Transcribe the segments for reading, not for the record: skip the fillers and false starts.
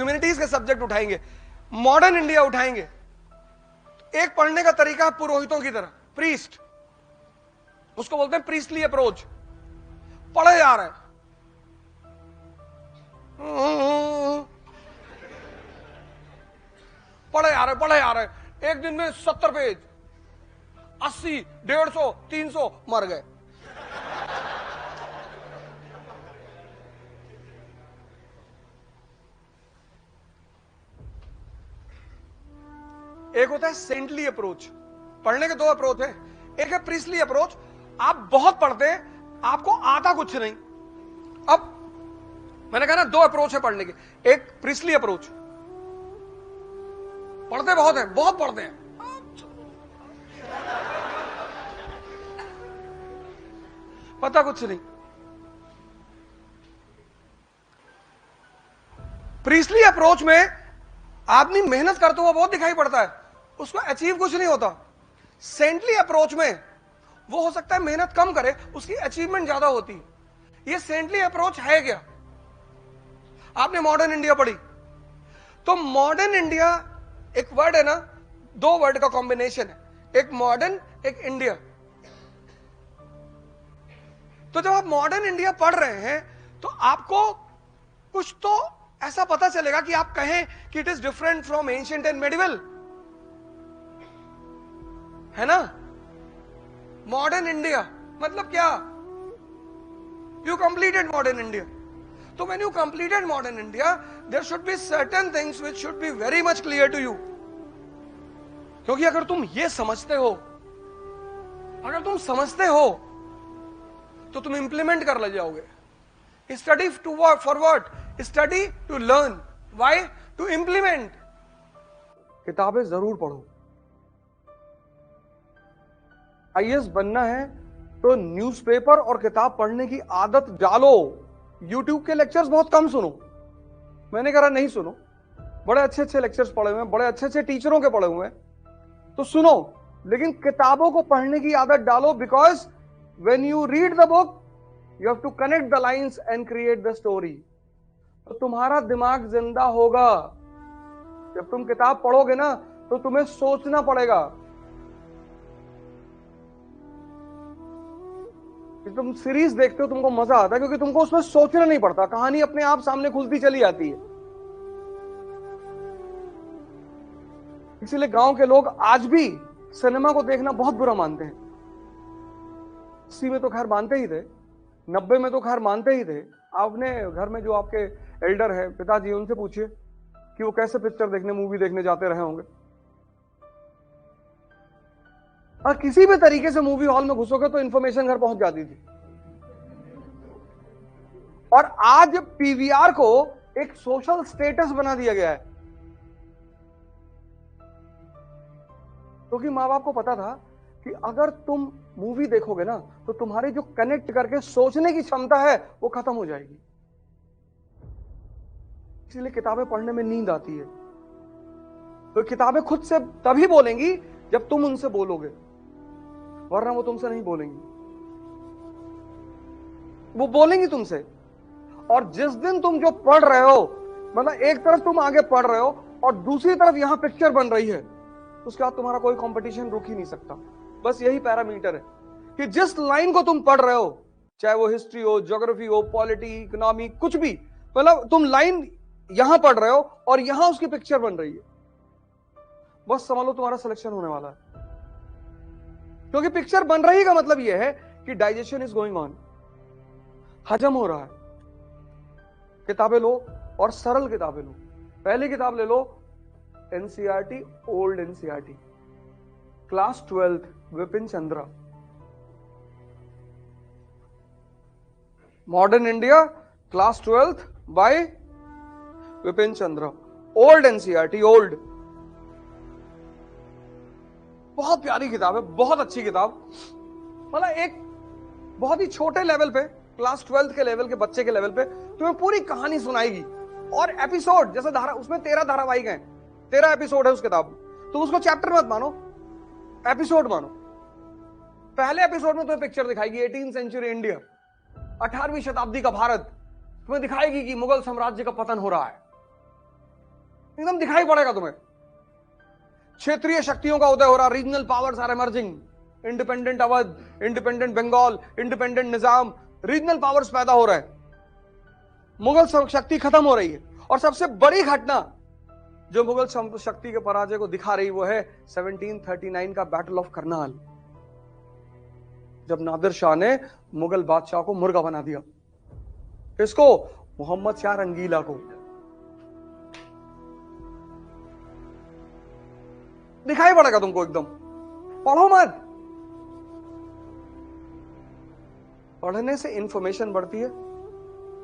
Humanities के subject उठाएंगे, modern India उठाएंगे। एक पढ़ने का तरीका है पुरोहितों की तरह, प्रीस्ट, उसको बोलते हैं प्रीस्टली अप्रोच। पढ़े जा रहे हैं, पढ़े जा रहे हैं, एक दिन में 70 पेज, 80, 150, 300 मर गए। एक होता है सेंटली अप्रोच। पढ़ने के दो अप्रोच है, एक है प्रीस्टली अप्रोच, आप बहुत पढ़ते हैं, आपको आता कुछ नहीं। अब मैंने कहा ना दो अप्रोच है पढ़ने के, एक प्रीस्टली अप्रोच, पढ़ते बहुत है, बहुत पढ़ते हैं, पता कुछ नहीं। प्रीस्टली अप्रोच में आदमी मेहनत करते हुआ बहुत दिखाई पड़ता है, उसको अचीव कुछ नहीं होता। सेंटली अप्रोच में वो हो सकता है मेहनत कम करे, उसकी अचीवमेंट ज्यादा होती है। ये सेंटली अप्रोच है क्या? आपने मॉडर्न इंडिया पढ़ी, तो मॉडर्न इंडिया एक वर्ड है ना, दो वर्ड का कॉम्बिनेशन है, एक मॉडर्न एक इंडिया। तो जब आप मॉडर्न इंडिया पढ़ रहे हैं तो आपको कुछ तो ऐसा पता चलेगा कि आप कहें कि it is different from ancient and medieval, है ना। मॉडर्न इंडिया मतलब क्या? You completed modern India. तो when you completed modern India, there should be certain things which should be very much clear to you. क्योंकि अगर तुम ये समझते हो, अगर तुम समझते हो तो तुम इंप्लीमेंट कर ले जाओगे। Study to for what? Study to learn, why? To implement. किताबें जरूर पढ़ो। आईएएस बनना है तो न्यूज़पेपर और किताब पढ़ने की आदत डालो। यूट्यूब के लेक्चर्स बहुत कम सुनो, मैंने कहा नहीं सुनो, बड़े अच्छे अच्छे लेक्चर्स पढ़े हुए हैं, बड़े अच्छे अच्छे टीचरों के पढ़े हुए हैं, तो सुनो, लेकिन किताबों को पढ़ने की आदत डालो। Because when you read the book you have to connect the lines and create the story. तो तुम्हारा दिमाग जिंदा होगा। जब तुम किताब पढ़ोगे ना तो तुम्हें सोचना पड़ेगा। तुम सीरीज देखते हो तुमको मजा आता है क्योंकि तुमको उसमें सोचना नहीं पड़ता, कहानी अपने आप सामने खुलती चली जाती है। इसीलिए गांव के लोग आज भी सिनेमा को देखना बहुत बुरा मानते हैं। 80 में तो खैर मानते ही थे, 90 में तो खैर मानते ही थे। आपने घर में जो आपके एल्डर है, पिताजी, उनसे पूछिए कि वो कैसे पिक्चर देखने, मूवी देखने जाते रहे होंगे। और किसी भी तरीके से मूवी हॉल में घुसोगे तो इंफॉर्मेशन घर पहुंच जाती थी। और आज पीवीआर को एक सोशल स्टेटस बना दिया गया है, क्योंकि मां बाप को पता था कि अगर तुम मूवी देखोगे ना तो तुम्हारी जो कनेक्ट करके सोचने की क्षमता है वो खत्म हो जाएगी। इसलिए किताबें पढ़ने में नींद आती है। तो किताबें खुद से तभी बोलेंगी जब तुम उनसे बोलोगे, वरना वो तुमसे नहीं बोलेंगी। वो बोलेंगी तुमसे। और जिस दिन तुम जो पढ़ रहे हो, मतलब एक तरफ तुम आगे पढ़ रहे हो और दूसरी तरफ यहां पिक्चर बन रही है, तो उसके बाद तुम्हारा कोई कंपटीशन रुक ही नहीं सकता। बस यही पैरामीटर है कि जिस लाइन को तुम पढ़ रहे हो, चाहे वो हिस्ट्री हो, ज्योग्राफी हो, पॉलिटी, इकोनॉमी, कुछ भी, मतलब तुम लाइन यहां पढ़ रहे हो और यहां उसकी पिक्चर बन रही है, बस समझ लो तुम्हारा सिलेक्शन होने वाला है। क्योंकि पिक्चर बन रही का मतलब यह है कि डाइजेशन इज गोइंग ऑन, हजम हो रहा है। किताबें लो और सरल किताबें लो। पहली किताब ले लो NCERT, old NCERT, class 12th, Vipin Chandra. Modern India, class 12th by Vipin Chandra, old NCERT, old. बहुत प्यारी किताब है, बहुत अच्छी किताब। मतलब एक बहुत ही छोटे लेवल पे, क्लास 12th के लेवल के बच्चे के लेवल पे तुम्हें पूरी कहानी सुनाएगी। और एपिसोड जैसे उसमें 13 धारावाहिक हैं, 13 एपिसोड है उस किताब में। तुम उसको चैप्टर मत मानो, एपिसोड मानो। पहले एपिसोड में तुम्हें पिक्चर दिखाएगी 18th सेंचुरी इंडिया, 18वीं शताब्दी का भारत। तुम्हें दिखाएगी कि मुगल साम्राज्य का पतन हो रहा है। एकदम दिखाई पड़ेगा तुम्हें। क्षेत्रीय शक्तियों का उदय हो रहा, regional powers are emerging, independent Awadh, independent Bengal, independent Nizam, regional powers पैदा हो रहे हैं, मुगल शक्ति खत्म हो रही है। और सबसे बड़ी घटना जो मुगल शक्ति के पराजय को दिखा रही वो है 1739 का बैटल ऑफ करनाल, जब नादिर शाह ने मुगल बादशाह को मुर्गा बना दिया। किसको? मोहम्मद शाह रंगीला को। दिखाई पड़ेगा तुमको एकदम। पढ़ो मत। पढ़ने से इंफॉर्मेशन बढ़ती है,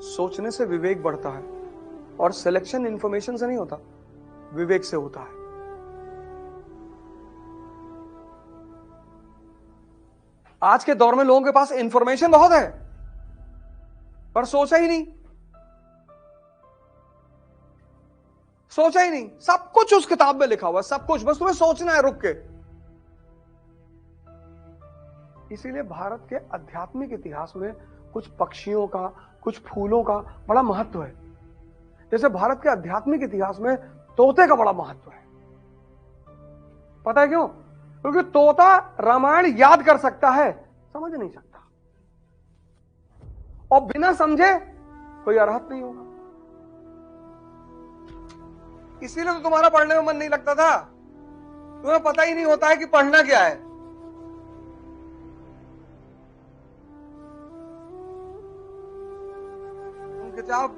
सोचने से विवेक बढ़ता है, और सिलेक्शन इंफॉर्मेशन से नहीं होता, विवेक से होता है। आज के दौर में लोगों के पास इंफॉर्मेशन बहुत है, पर सोचा ही नहीं, सोचा ही नहीं। सब कुछ उस किताब में लिखा हुआ है, सब कुछ, बस तुम्हें सोचना है रुक के। इसीलिए भारत के आध्यात्मिक इतिहास में कुछ पक्षियों का, कुछ फूलों का बड़ा महत्व है। जैसे भारत के आध्यात्मिक इतिहास में तोते का बड़ा महत्व है। पता है क्यों? क्योंकि तोता रामायण याद कर सकता है, समझ नहीं सकता, और बिना समझे कोई अरहत नहीं होगा। इसीलिए तो तुम्हारा पढ़ने में मन नहीं लगता था, तुम्हें पता ही नहीं होता है कि पढ़ना क्या है। तुम किताब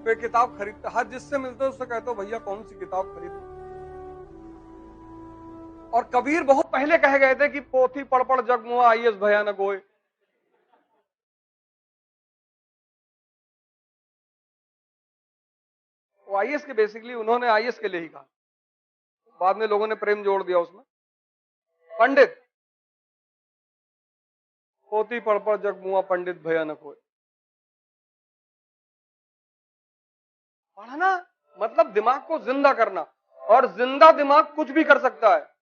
पे किताब खरीदते, हर जिससे मिलते हो उससे कहते हो भैया कौन सी किताब खरीदो। और कबीर बहुत पहले कह गए थे कि पोथी पढ़ पढ़ जग मुआ आईएस भयानक होए। वो आईएस के बेसिकली उन्होंने आईएस के लिए ही कहा, बाद में लोगों ने प्रेम जोड़ दिया उसमें। पंडित, पोथी पढ़ पढ़ जग मुआ पंडित भयानक होए। पढ़ना मतलब दिमाग को जिंदा करना, और जिंदा दिमाग कुछ भी कर सकता है।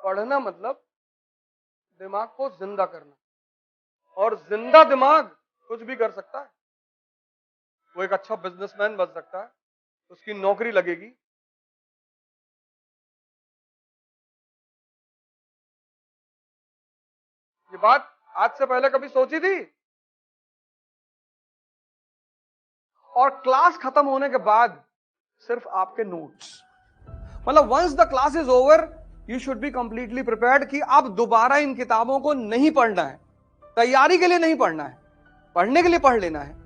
पढ़ना मतलब दिमाग को जिंदा करना, और जिंदा दिमाग कुछ भी कर सकता है। वो एक अच्छा बिजनेसमैन बन सकता है, उसकी नौकरी लगेगी। ये बात आज से पहले कभी सोची थी? और क्लास खत्म होने के बाद सिर्फ आपके नोट्स, मतलब once the class is over you should be completely prepared कि अब दोबारा इन किताबों को नहीं पढ़ना है, तैयारी के लिए नहीं पढ़ना है, पढ़ने के लिए पढ़ लेना है।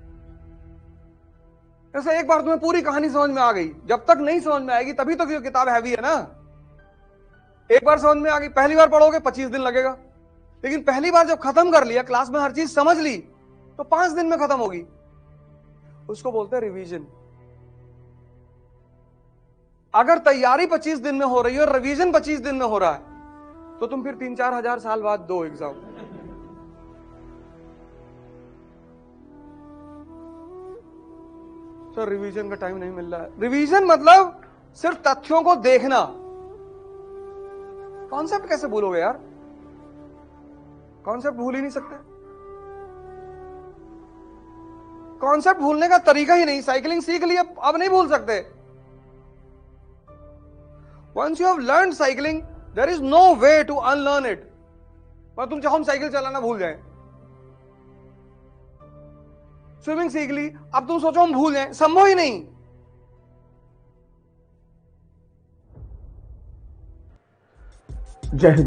जैसे एक बार तुम्हें पूरी कहानी समझ में आ गई, जब तक नहीं समझ में आएगी तभी तो ये किताब हैवी है ना। एक बार समझ में आ गई, पहली बार पढ़ोगे 25 दिन लगेगा, लेकिन पहली बार जब खत्म कर लिया, क्लास में हर चीज समझ ली, तो 5 दिन में खत्म होगी। उसको बोलते हैं रिवीजन। अगर तैयारी 25 दिन में हो रही है और रिवीजन 25 दिन में हो रहा है, तो तुम फिर 3-4 हजार साल बाद दो एग्जाम। सर रिवीजन का टाइम नहीं मिल रहा है। रिवीजन मतलब सिर्फ तथ्यों को देखना। कॉन्सेप्ट कैसे भूलोगे यार? कॉन्सेप्ट भूल ही नहीं सकते। कॉन्सेप्ट भूलने का तरीका ही नहीं। साइकिलिंग सीख ली, अब नहीं भूल सकते। Once you have learned cycling, there is no way to unlearn it. पर तुम चाहो हम साइकिल चलाना भूल जाएं। स्विमिंग सीख ली, अब तुम सोचो हम भूल जाएं, संभव ही नहीं। जय हिंद।